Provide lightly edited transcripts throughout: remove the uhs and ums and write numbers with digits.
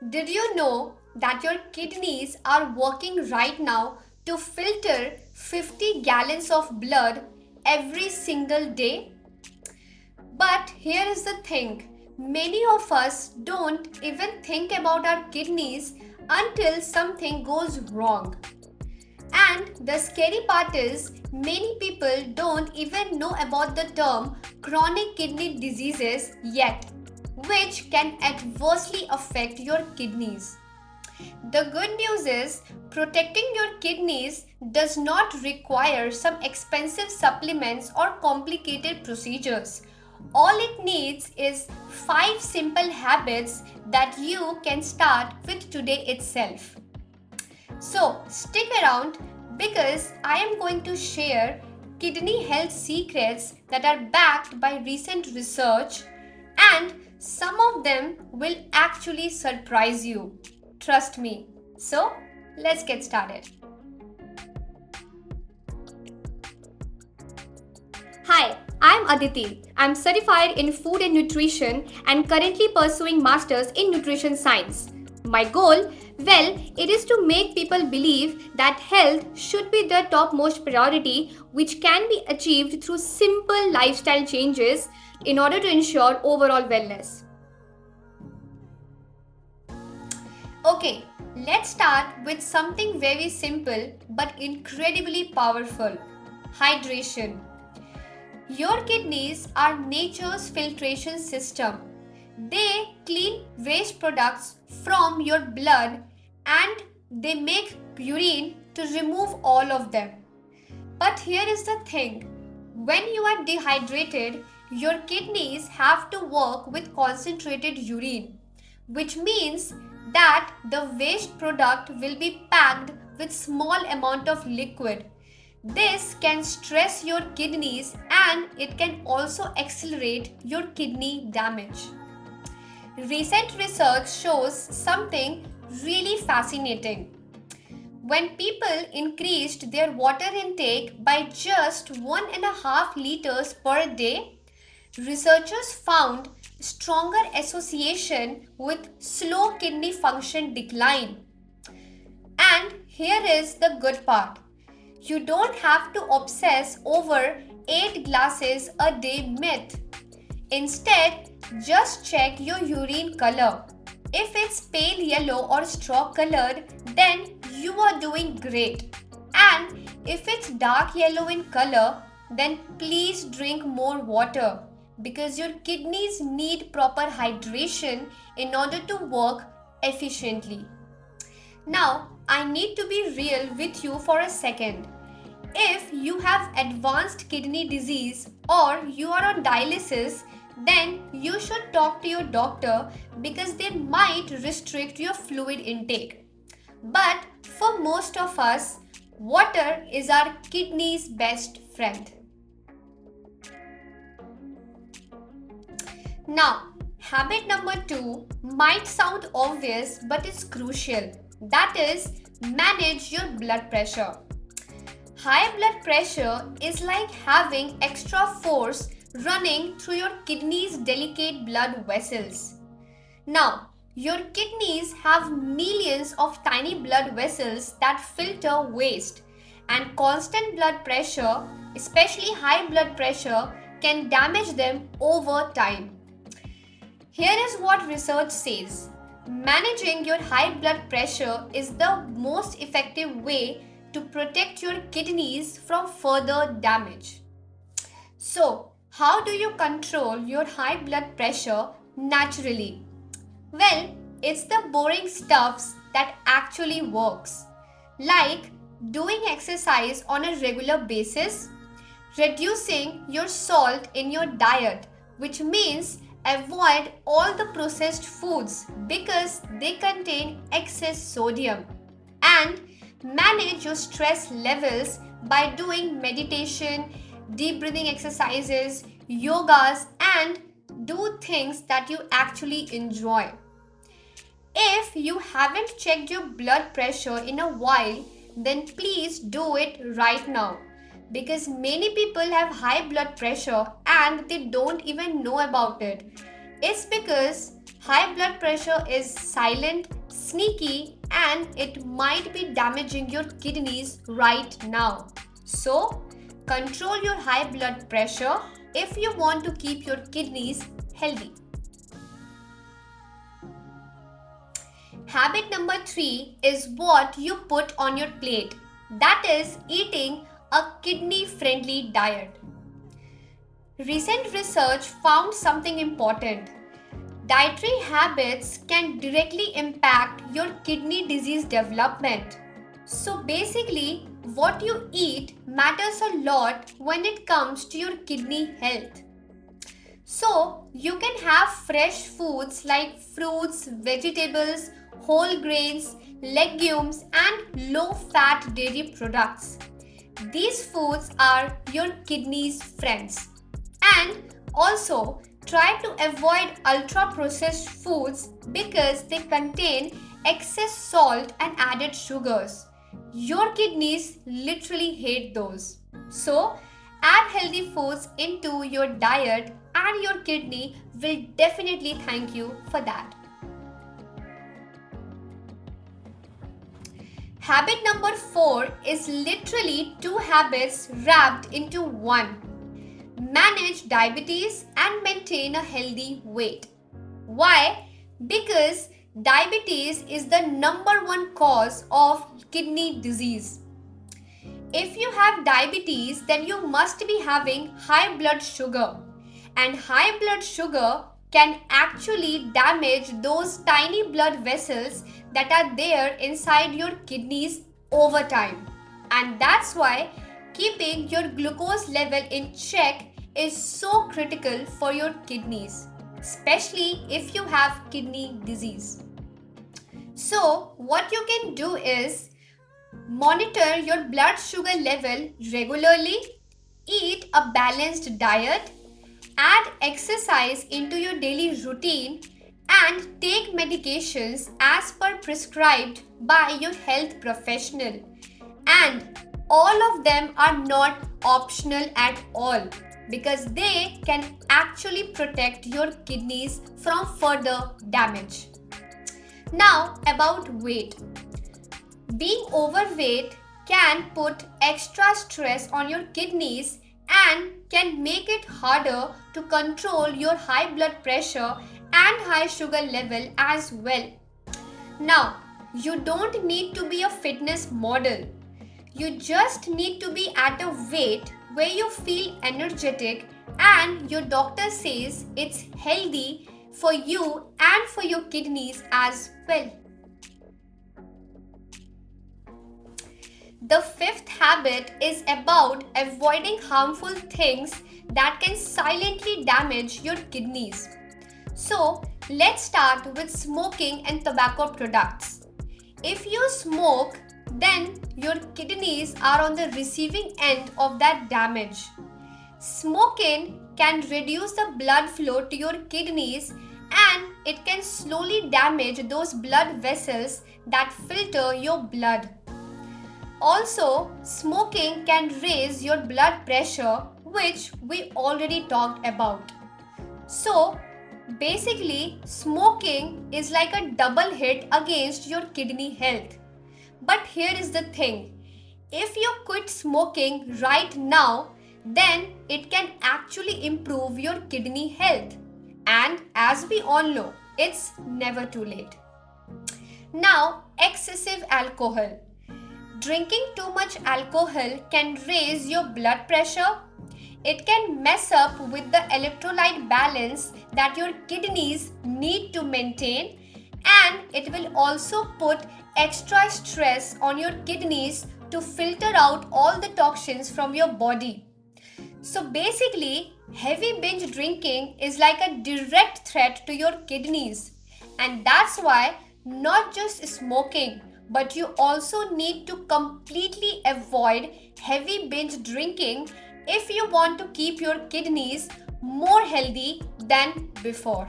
Did you know that your kidneys are working right now to filter 50 gallons of blood every single day? But here is the thing, many of us don't even think about our kidneys until something goes wrong. And the scary part is, many people don't even know about the term chronic kidney diseases yet, which can adversely affect your kidneys. The good news is, protecting your kidneys does not require some expensive supplements or complicated procedures. All it needs is 5 simple habits that you can start with today itself. So, stick around because I am going to share kidney health secrets that are backed by recent research, and some of them will actually surprise you. Trust me. So, let's get started. Hi, I'm Aditi. I'm certified in food and nutrition and currently pursuing masters in nutrition science. My goal, well, it is to make people believe that health should be their topmost priority, which can be achieved through simple lifestyle changes in order to ensure overall wellness. Okay, let's start with something very simple but incredibly powerful: hydration. Your kidneys are nature's filtration system. They clean waste products from your blood and they make urine to remove all of them. But here is the thing, when you are dehydrated, your kidneys have to work with concentrated urine, which means that the waste product will be packed with small amount of liquid. This can stress your kidneys and it can also accelerate your kidney damage. Recent research shows something really fascinating. When people increased their water intake by just 1.5 liters per day, researchers found stronger association with slow kidney function decline. And here is the good part. You don't have to obsess over 8 glasses a day myth. Instead, just check your urine color. If it's pale yellow or straw colored, then you are doing great. And if it's dark yellow in color, then please drink more water because your kidneys need proper hydration in order to work efficiently. Now, I need to be real with you for a second. If you have advanced kidney disease or you are on dialysis, then you should talk to your doctor because they might restrict your fluid intake. But for most of us, water is our kidney's best friend. Now, habit number 2 might sound obvious but it's crucial. That is, manage your blood pressure. High blood pressure is like having extra force running through your kidneys' delicate blood vessels. Now, your kidneys have millions of tiny blood vessels that filter waste, and constant blood pressure, especially high blood pressure, can damage them over time. Here is what research says. Managing your high blood pressure is the most effective way to protect your kidneys from further damage. So, how do you control your high blood pressure naturally? Well, it's the boring stuffs that actually works. Like doing exercise on a regular basis, reducing your salt in your diet, which means avoid all the processed foods because they contain excess sodium, and manage your stress levels by doing meditation, deep breathing exercises, yogas, and do things that you actually enjoy. If you haven't checked your blood pressure in a while, then please do it right now because many people have high blood pressure and they don't even know about it. It's because High blood pressure is silent, sneaky, and it might be damaging your kidneys right now. So, control your high blood pressure if you want to keep your kidneys healthy. Habit number 3 is what you put on your plate. That is eating a kidney-friendly diet. Recent research found something important. Dietary habits can directly impact your kidney disease development. So basically, what you eat matters a lot when it comes to your kidney health. So, you can have fresh foods like fruits, vegetables, whole grains, legumes, and low fat dairy products. These foods are your kidney's friends. And also, try to avoid ultra processed foods because they contain excess salt and added sugars. Your kidneys literally hate those. So, add healthy foods into your diet and your kidney will definitely thank you for that. Habit number 4 is literally 2 habits wrapped into one. Manage diabetes and maintain a healthy weight. Why? Because diabetes is the number one cause of kidney disease. If you have diabetes, then you must be having high blood sugar. And high blood sugar can actually damage those tiny blood vessels that are there inside your kidneys over time. And that's why keeping your glucose level in check is so critical for your kidneys, especially if you have kidney disease. So, what you can do is monitor your blood sugar level regularly, eat a balanced diet, add exercise into your daily routine, and take medications as per prescribed by your health professional. And all of them are not optional at all because they can actually protect your kidneys from further damage. Now, about weight. Being overweight can put extra stress on your kidneys and can make it harder to control your high blood pressure and high sugar level as well. Now, you don't need to be a fitness model. You just need to be at a weight where you feel energetic and your doctor says it's healthy for you and for your kidneys as well. The 5th habit is about avoiding harmful things that can silently damage your kidneys. So, let's start with smoking and tobacco products. If you smoke, then your kidneys are on the receiving end of that damage. Smoking can reduce the blood flow to your kidneys and it can slowly damage those blood vessels that filter your blood. Also, smoking can raise your blood pressure, which we already talked about. So, basically, smoking is like a double hit against your kidney health. But here is the thing. If you quit smoking right now, then it can actually improve your kidney health. And as we all know, it's never too late. Now, excessive alcohol. Drinking too much alcohol can raise your blood pressure. It can mess up with the electrolyte balance that your kidneys need to maintain, and it will also put extra stress on your kidneys to filter out all the toxins from your body. So basically, heavy binge drinking is like a direct threat to your kidneys, and that's why not just smoking, but you also need to completely avoid heavy binge drinking if you want to keep your kidneys more healthy than before.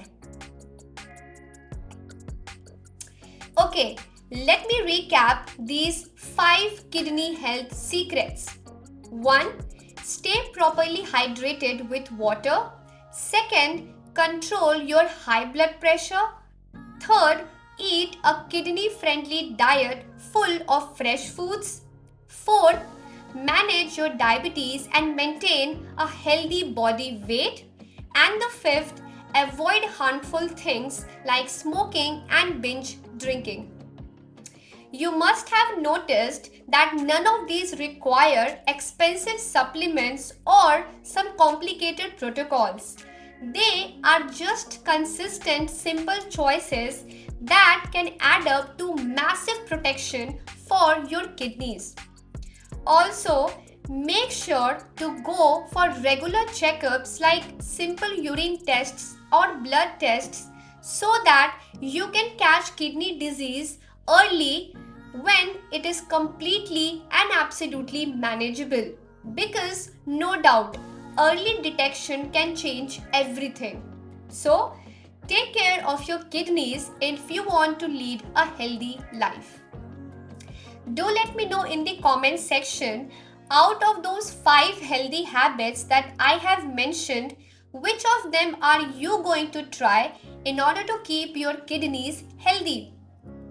Okay, let me recap these 5 kidney health secrets. 1. Stay properly hydrated with water. 2nd, control your high blood pressure. Third, eat a kidney-friendly diet full of fresh foods. Fourth, manage your diabetes and maintain a healthy body weight. And the fifth, avoid harmful things like smoking and binge drinking. You must have noticed that none of these require expensive supplements or some complicated protocols. They are just consistent, simple choices that can add up to massive protection for your kidneys. Also, make sure to go for regular checkups like simple urine tests or blood tests so that you can catch kidney disease early when it is completely and absolutely manageable. Because no doubt, early detection can change everything. So, take care of your kidneys if you want to lead a healthy life. Do let me know in the comment section, out of those 5 healthy habits that I have mentioned, which of them are you going to try in order to keep your kidneys healthy?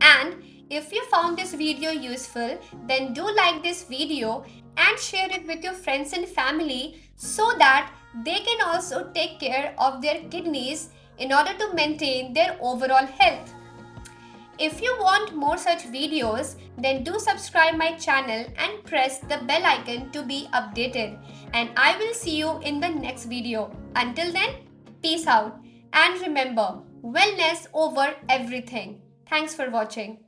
And if you found this video useful, then do like this video and share it with your friends and family so that they can also take care of their kidneys in order to maintain their overall health. If you want more such videos, then do subscribe my channel and press the bell icon to be updated. And I will see you in the next video. Until then, peace out. And remember, wellness over everything. Thanks for watching.